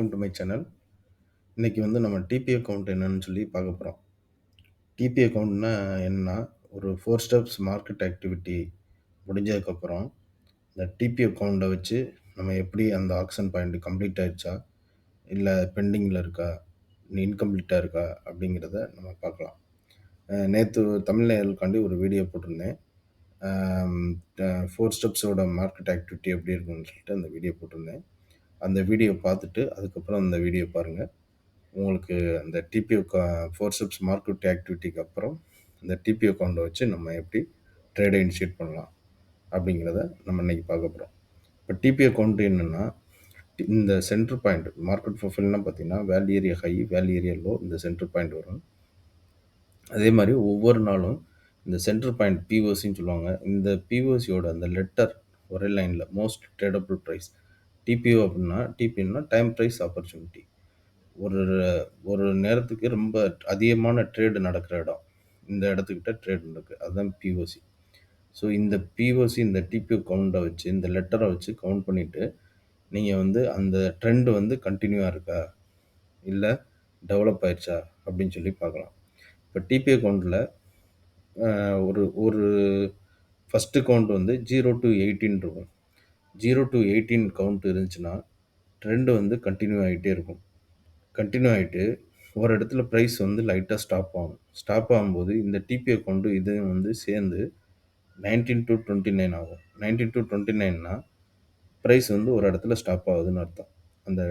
Welcome to my channel. இன்னைக்கு வந்து நம்ம டிபி அக்கவுண்ட் என்னன்னு சொல்லி பார்க்க போறோம். டிபி அக்கவுண்ட்னா என்னன்னா, ஒரு 4 ஸ்டெப்ஸ் மார்க்கெட் ஆக்டிவிட்டி முடிஞ்சதுக்கப்புறம், இந்த டிபி அக்கவுண்ட்ட வச்சு நம்ம எப்படி அந்த ஆக்ஷன் பாயிண்ட் கம்ப்ளீட் ஆயிடுச்சா? இல்ல பெண்டிங்ல இருக்கா? இன்கம்ப்ளீட்டா இருக்கா? அப்படிங்கிறத நம்ம பார்க்கலாம். நேத்து தமிழ் நேயர்களுக்காண்டி ஒரு வீடியோ போட்டிருந்தேன். அம் அ 4 ஸ்டெப்ஸோட மார்க்கெட் ஆக்டிவிட்டி எப்படி இருக்குன்னு சொல்லிட்டு அந்த வீடியோ போட்டிருந்தேன். அந்த வீடியோ பார்த்துட்டு, அதுக்கப்புறம் அந்த வீடியோ பாருங்க. உங்களுக்கு அந்த டிபிஓ 4 ஸ்டெப்ஸ் மார்க்கெட் ஆக்டிவிட்டிக்கு அப்புறம், இந்த டிபிஓ அக்கவுண்ட்ட வச்சு நம்ம எப்படி ட்ரேட இனிஷியேட் பண்ணலாம்? அப்படிங்கிறத நம்ம இன்னைக்கு பார்க்க போறோம். இப்ப டிபிஓ அக்கவுண்ட் என்னன்னா, இந்த சென்டர் பாயிண்ட் மார்க்கெட் ப்ரொஃபைல்னா பார்த்தீங்கன்னா, வேல் ஏரியா ஹை, வேல் ஏரியா லோ இந்த சென்டர் பாயிண்ட் வரும். அதே மாரி ஒவ்வொரு நாளும் இந்த சென்டர் பாயிண்ட் பிஓசின்னு சொல்லுவாங்க. இந்த பிஓசியோட அந்த லெட்டர் ஒரே லைன்ல மோஸ்ட் ட்ரேடபிள் பிரைஸ். டிபிஓ அப்படின்னா, டிபின்னா டைம் பிரைஸ் ஆப்பர்ச்சுனிட்டி. ஒரு ஒரு நேரத்துக்கு ரொம்ப அதிகமான ட்ரேடு நடக்கிற இடம். இந்த இடத்துக்கிட்ட ட்ரேட் நடக்கு. அதுதான் பிஓசி. ஸோ இந்த பிஓசி இந்த டிபிஓ கவுண்ட்ட வச்சு, இந்த லெட்டர வச்சு கவுண்ட் பண்ணிட்டு, நீங்க வந்து அந்த ட்ரெண்ட் வந்து கன்டின்யூவா இருக்கா? இல்ல டெவலப் ஆயிருச்சா? அப்படின்னு சொல்லி பார்க்கலாம். இப்ப டிபிஓ கவுண்ட்ல ஒரு ஒரு ஃபர்ஸ்ட் கவுண்ட் வந்து 0 டூ 18 இருக்கும். 0 டூ 18 கவுண்ட் இருந்துச்சுன்னா, ட்ரெண்ட் வந்து கன்டின்யூ ஆயிட்டே இருக்கும். கன்டின்யூ ஆயிட்டு, ஒரு இடத்துல பிரைஸ் வந்து லைட்டா ஸ்டாப் ஆகும். ஸ்டாப் ஆகும்போது இந்த டிபி அக்கவுண்ட் இதுவும் வந்து சேர்ந்து 19-29 ஆகும். 19-29னா பிரைஸ் வந்து ஒரு இடத்துல ஸ்டாப் ஆகுதுன்னு அர்த்தம். அந்த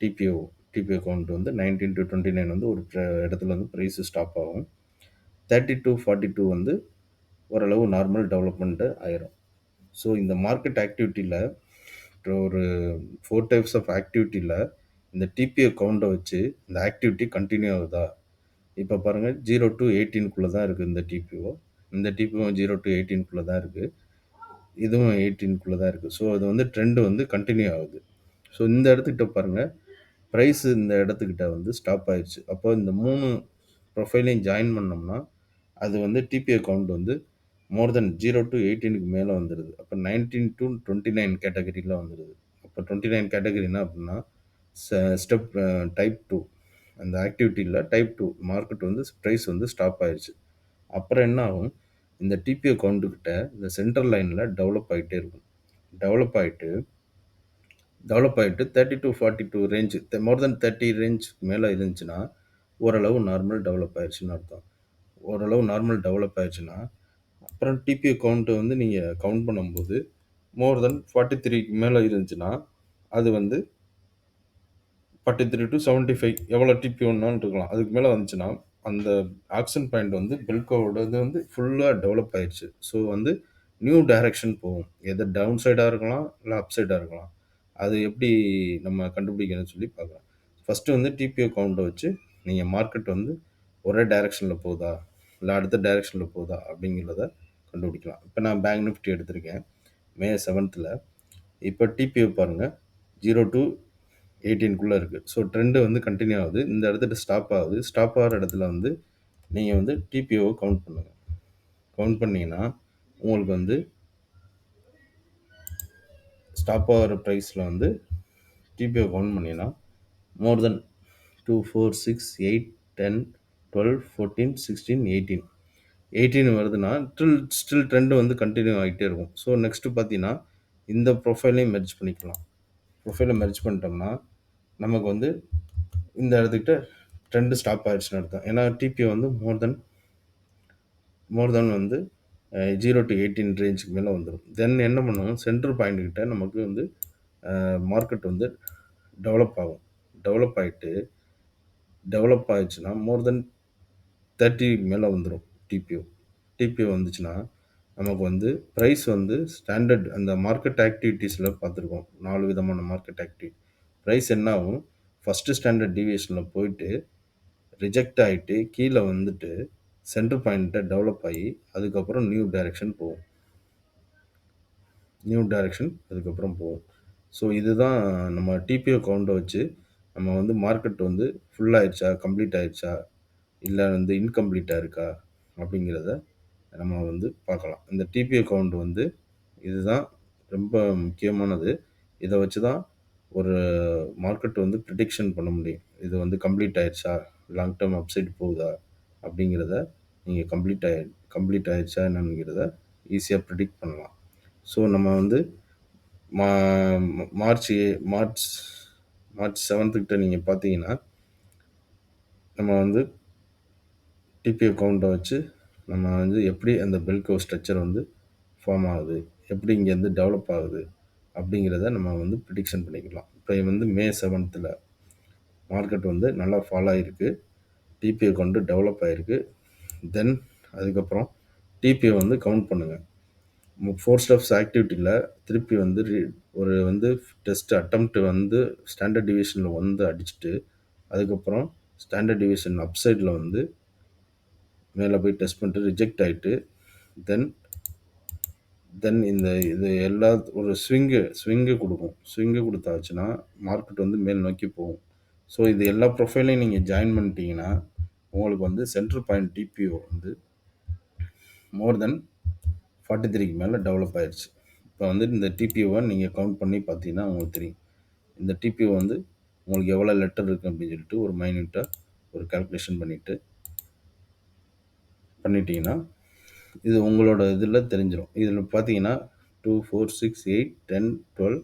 டிபிஓ டிபி அக்கவுண்ட் வந்து 19-29 வந்து ஒரு இடத்துல வந்து பிரைஸ் ஸ்டாப் ஆகும். 30-42 வந்து ஓரளவு நார்மல் டெவலப்மெண்ட் ஆயிரும். ஸோ இந்த மார்க்கெட் ஆக்டிவிட்டில ஒரு 4 டைப்ஸ் ஆஃப் ஆக்டிவிட்டில இந்த டிபி அக்கவுண்ட்ட வச்சு இந்த ஆக்டிவிட்டி கன்டின்யூ ஆகுதா? இப்ப பாருங்க 0 டூ 18க்குள்ள தான் இருக்கு இந்த டிபிஓ. இந்த டிபிஓவும் 0 டூ 18க்குள்ள தான் இருக்கு. இதுவும் 18க்குள்ள தான் இருக்கு. ஸோ அது வந்து ட்ரெண்ட் வந்து கன்டின்யூ ஆகுது. ஸோ இந்த இடத்துக்கிட்ட பாருங்க, பிரைஸ் இந்த இடத்துக்கிட்ட வந்து ஸ்டாப் ஆயிருச்சு. அப்போ இந்த 3 ப்ரொஃபைலையும் ஜாயின் பண்ணோம்னா, அது வந்து டிபி அக்கவுண்ட் வந்து மோர் தென் 0 டூ 18க்கு மேல வந்துருது. அப்ப 19-29 கேட்டகரில வந்துருது. அப்ப 29 கேட்டகரி என்ன அப்டின்னா, ஸ்டெப் டைப் 2 அந்த ஆக்டிவிட்டில டைப் 2 மார்க்கெட் வந்து பிரைஸ் வந்து ஸ்டாப் ஆயிருச்சு. அப்புறம் என்ன ஆகும், இந்த டிபி அக்கவுண்ட் கிட்ட இந்த சென்ட்ரல் லைன்ல டெவலப் ஆயிட்டே இருக்கும். டெவலப் ஆயிட்டு டெவலப் ஆயிட்டு 30-42 ரேஞ்ச் மோர் தென் 30 ரேஞ்ச்க்கு மேல இருந்துச்சுன்னா, ஓரளவு நார்மல் டெவலப் ஆயிருச்சுன்னு அர்த்தம். ஓரளவு நார்மல் டெவலப் ஆயிருச்சுன்னா, அப்புறம் டிபி அக்கவுண்ட் வந்து நீங்க கவுண்ட் பண்ணும்போது, மோர் தென் 43க்கு மேல இருந்துச்சுன்னா, அது வந்து 43-75 எவ்வளோ டிபி வேணும்னாலும் இருக்கலாம். அதுக்கு மேல வந்துச்சுன்னா, அந்த ஆக்ஷன் பாயிண்ட் வந்து பெல்கோவோடது வந்து ஃபுல்லா டெவலப் ஆயிருச்சு. ஸோ வந்து நியூ டைரக்ஷன் போகும். எதர் டவுன் சைடா இருக்கலாம், இல்ல அப் சைடா இருக்கலாம். அது எப்படி நம்ம கண்டுபிடிக்கிறதுன்னு சொல்லி பார்க்கலாம். ஃபர்ஸ்ட்டு வந்து டிபிஓ கவுண்ட்ட வச்சு நீங்க மார்க்கெட் வந்து ஒரே டைரக்ஷன்ல போதா? இல்ல அடுத்த டைரக்ஷன்ல போதா? அப்படிங்கிறத கண்டுபிடிக்கலாம். இப்ப நான் பேங்க் நிஃப்டி எடுத்திருக்கேன். மே 7த்ல. இப்ப டிபிஓ பாருங்க. 0 டூ 18க்குள்ள இருக்கு. ஸோ ட்ரெண்ட் வந்து கன்டின்யூ ஆகுது. இந்த இடத்துல ஸ்டாப் ஆகுது. ஸ்டாப் ஆகுற இடத்துல வந்து நீங்க வந்து டிபிஓவ கவுண்ட் பண்ணுங்க. கவுண்ட் பண்ணீங்கன்னா, உங்களுக்கு வந்து ஸ்டாப் ஆகுற பிரைஸ்ல வந்து டிபிஓ கவுண்ட் பண்ணீங்கன்னா, மோர் தென் 2, 4, 6, 8, 10, 12, 14, 16, 18. 18 வருதுன்னா, ஸ்டில் ட்ரெண்ட் வந்து கன்டின்யூ ஆயிட்டே இருக்கும். ஸோ நெக்ஸ்ட் பார்த்தீங்கன்னா, இந்த ப்ரொஃபைலையும் மெர்ஜ் பண்ணிக்கலாம். ப்ரொஃபைல மெர்ஜ் பண்ணிட்டோம்னா, நமக்கு வந்து இந்த இடத்துக்கிட்ட ட்ரெண்ட் ஸ்டாப் ஆயிடுச்சுன்னு அர்த்தம். ஏன்னா டிபிஓ வந்து மோர் தென் வந்து 0 டூ 18 ரேஞ்சுக்கு மேல வந்துரும். தென் என்ன பண்ணுவோம், சென்டர் பாயிண்ட் கிட்ட நமக்கு வந்து மார்க்கெட் வந்து டெவலப் ஆகும். டெவலப் ஆயிட்டு டெவலப் ஆயிடுச்சுன்னா, மோர் தென் 30க்கு மேல வந்துரும் டிபிஓ. டிபிஓ வந்துச்சுன்னா, நமக்கு வந்து பிரைஸ் வந்து ஸ்டாண்டர்ட் அந்த மார்க்கெட் ஆக்டிவிட்டீஸ்ல பார்த்துருக்கோம். 4 விதமான மார்க்கெட் ஆக்டிவிட்டி. பிரைஸ் என்ன ஆகும், ஃபர்ஸ்ட் ஸ்டாண்டர்ட் டீவியேஷன்ல போயிட்டு, ரிஜெக்ட் ஆயிட்டு, கீழ வந்துட்டு, சென்டர் பாயிண்ட்ட டெவலப் ஆயி, அதுக்கப்புறம் நியூ டைரக்ஷன் போகும். நியூ டைரக்ஷன் அதுக்கப்புறம் போகும். ஸோ இதுதான் நம்ம டிபிஓ கவுண்ட்ட வச்சு, நம்ம வந்து மார்க்கெட் வந்து ஃபுல் ஆயிருச்சா? கம்ப்ளீட் ஆயிருச்சா? இல்ல வந்து இன்கம்ப்ளீட்டா இருக்கா? அப்படிங்கிறத நம்ம வந்து பார்க்கலாம். இந்த டிபி அக்கவுண்ட் வந்து இதுதான் ரொம்ப முக்கியமானது. இத வச்சு தான் ஒரு மார்க்கெட் வந்து ப்ரிடிக்ஷன் பண்ண முடியும். இது வந்து கம்ப்ளீட் ஆயிருச்சா? லாங் டெர்ம் அப்சைட் போகுதா? அப்படிங்கிறத நீங்க கம்ப்ளீட் ஆயிருச்சா என்னங்கிறத ஈஸியா ப்ரிடிக்ட் பண்ணலாம். ஸோ நம்ம வந்து மா மார்ச் மார்ச் மார்ச் 7 கிட்ட நீங்க பார்த்தீங்கன்னா, நம்ம வந்து டிபி அக்கவுண்ட்ட வச்சு நம்ம வந்து எப்படி அந்த பெல் கர்வ் ஸ்ட்ரக்சர் வந்து ஃபார்ம் ஆகுது? எப்படி இங்கேருந்து டெவலப் ஆகுது? அப்படிங்கிறத நம்ம வந்து ப்ரிடிக்ஷன் பண்ணிக்கலாம். இப்ப வந்து மே 7ல மார்க்கெட் வந்து நல்லா ஃபால் ஆயிருக்கு. டிபிஐ கொண்டு டெவலப் ஆயிருக்கு. தென் அதுக்கப்புறம் டிபிஐ வந்து கவுண்ட் பண்ணுங்க. 4 ஸ்டெப்ஸ் ஆக்டிவிட்டில திருப்பி வந்து ஒரு வந்து டெஸ்ட் அட்டெம்ப்ட் வந்து ஸ்டாண்டர்ட் டிவியேஷன்ல வந்து அடிச்சுட்டு, அதுக்கப்புறம் ஸ்டாண்டர்ட் டிவியேஷன் அப்சைட்ல வந்து மேல போய் டெஸ்ட் பண்ணிட்டு ரிஜெக்ட் ஆயிட்டு, தென் தென் இது எல்லா ஒரு ஸ்விங்கு குடுக்கும். ஸ்விங்கு குடுத்தாச்சுன்னா, மார்க்கெட் வந்து மேல் நோக்கி போகும். ஸோ இது எல்லா ப்ரொஃபைலையும் நீங்க ஜாயின் பண்ணிட்டீங்கன்னா, உங்களுக்கு வந்து சென்டர் பாயிண்ட் டிபிஓ வந்து மோர் தென் 43க்கு மேல டெவலப் ஆயிருச்சு. இப்ப வந்து இந்த டிபிஓவ நீங்க கவுண்ட் பண்ணி பார்த்தீங்கன்னா உங்களுக்கு தெரியும். இந்த டிபிஓ வந்து உங்களுக்கு எவ்வளோ லெட்டர் இருக்கு அப்படின்னு சொல்லிட்டு ஒரு மைன்யூட்டா ஒரு கால்குலேஷன் பண்ணிட்டீங்கன்னா, இது உங்களோட இதில தெரிஞ்சிரும். இதில பார்த்தீங்கன்னா 2, 4, 6, 8, 10, 12,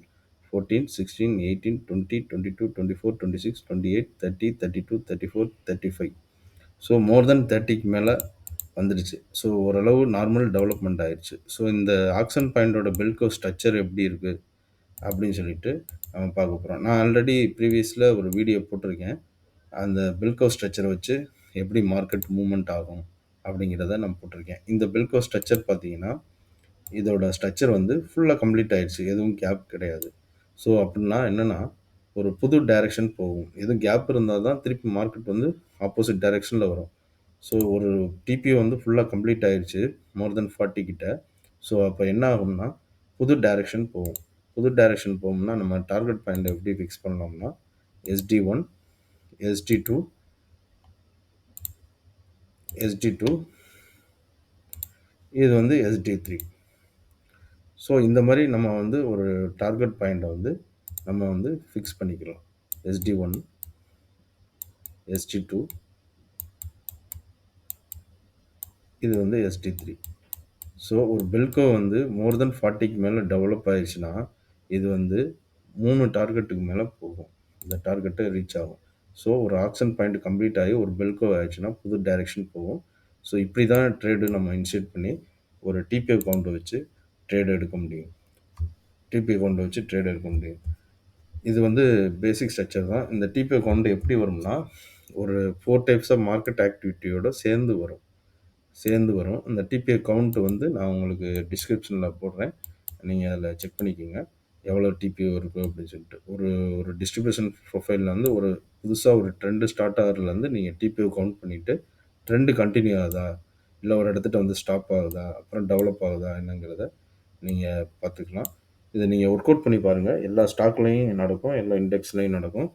14, 16, 18, 20, 22, 24, 26, 28, 30, 32, 34, 35. ஸோ மோர் தென் 30க்கு மேல வந்துடுச்சு. ஸோ ஓரளவு நார்மல் டெவலப்மெண்ட் ஆயிருச்சு. ஸோ இந்த ஆக்ஷன் பாயிண்டோட பெல் கர்வ் ஸ்ட்ரக்சர் எப்படி இருக்கு? அப்படின்னு சொல்லிட்டு நம்ம பார்க்க போறோம். நான் ஆல்ரெடி ப்ரீவியஸ்ல ஒரு வீடியோ போட்டிருக்கேன். அந்த பெல் கர்வ் ஸ்ட்ரக்சர வச்சு எப்படி மார்க்கெட் மூவ்மெண்ட் ஆகும்? அப்படிங்கிறத நான் போட்டிருக்கேன். இந்த பெல் கர்வ் ஸ்ட்ரக்சர் பார்த்தீங்கன்னா, இதோட ஸ்ட்ரக்சர் வந்து ஃபுல்லா கம்ப்ளீட் ஆயிருச்சு. எதுவும் கேப் கிடையாது. ஸோ அப்படின்னா என்னன்னா, ஒரு புது டைரக்ஷன் போகும். எதுவும் கேப் இருந்தா தான் திருப்பி மார்க்கெட் வந்து ஆப்போசிட் டைரக்ஷன்ல வரும். ஸோ ஒரு டிபிஓ வந்து ஃபுல்லா கம்ப்ளீட் ஆயிருச்சு. மோர் தென் 40 கிட்ட. ஸோ அப்ப என்ன ஆகும்னா, புது டைரக்ஷன் போகும். புது டைரக்ஷன் போகும்னா, நம்ம டார்கெட் பாயிண்ட்ட எப்படி ஃபிக்ஸ் பண்ணலாம்னா, SD1, SD2, SD2 இது வந்து SD3. ஸோ இந்த மாரி நம்ம வந்து ஒரு டார்கெட் பாயிண்ட்ட வந்து நம்ம வந்து ஃபிக்ஸ் பண்ணிக்கலாம். SD1, SD2 இது வந்து SD3. ஸோ ஒரு பெல் கர்வ் வந்து மோர் தென் 40க்கு மேல டெவலப் ஆயிருச்சுன்னா, இது வந்து 3 டார்கெட்டுக்கு மேல போகும். இந்த டார்கெட்ட ரீச் ஆகும். ஸோ ஒரு ஆக்ஷன் பாயிண்ட் கம்ப்ளீட் ஆகி ஒரு பெல் கர்வ் ஆயிருச்சுன்னா, புது டைரக்ஷன் போகும். ஸோ இப்படி தான் ட்ரேடு நம்ம இனிஷியேட் பண்ணி ஒரு டிபிஓ கவுண்ட்ட வச்சு ட்ரேட் எடுக்க முடியும். டிபிஓ கவுண்ட்ட வச்சு ட்ரேட் எடுக்க முடியும். இது வந்து பேசிக் ஸ்ட்ரக்சர் தான். இந்த டிபிஓ கவுண்ட் எப்படி வரும்னா, ஒரு 4 டைப்ஸ் ஆஃப் மார்க்கெட் ஆக்டிவிட்டியோட சேர்ந்து வரும். அந்த டிபிஐ கவுண்ட் வந்து நான் உங்களுக்கு டிஸ்கிரிப்ஷன்ல போடுறேன். நீங்க அதில செக் பண்ணிக்கோங்க. எவ்வளோ டிபிஓ இருக்கு அப்படின்னு சொல்லிட்டு. ஒரு ஒரு டிஸ்ட்ரிபியூஷன் ப்ரொஃபைல்ல வந்து ஒரு புதுசா ஒரு ட்ரெண்ட் ஸ்டார்ட் ஆகுறதுலேருந்து நீங்க டிபிஓ கவுண்ட் பண்ணிட்டு, ட்ரெண்ட் கன்டின்யூ ஆகுதா? இல்ல ஒரு இடத்துட்ட வந்து ஸ்டாப் ஆகுதா? அப்புறம் டெவலப் ஆகுதா? என்னங்கிறத நீங்க பார்த்துக்கலாம். இத நீங்க ஒர்க் அவுட் பண்ணி பாருங்க. எல்லா ஸ்டாக்லயும் நடக்கும். எல்லா இண்டெக்ஸ்லயும் நடக்கும்.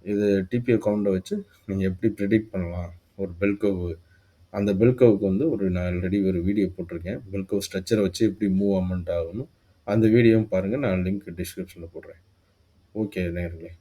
இது டிபிஓ கவுண்ட்ட வச்சு நீங்க எப்படி பிரெடிக்ட் பண்ணலாம்? ஒரு பெல் கர்வ் அந்த பெல் கர்வ்க்கு வந்து நான் ஆல்ரெடி ஒரு வீடியோ போட்டிருக்கேன். பெல் கர்வ் ஸ்ட்ரக்சர வச்சு எப்படி மூவ்மெண்ட் ஆகும்னு. அந்த வீடியோவும் பாருங்க. நான் லிங்க் டிஸ்கிரிப்ஷன்ல போடுறேன். ஓகே நேயர்களே.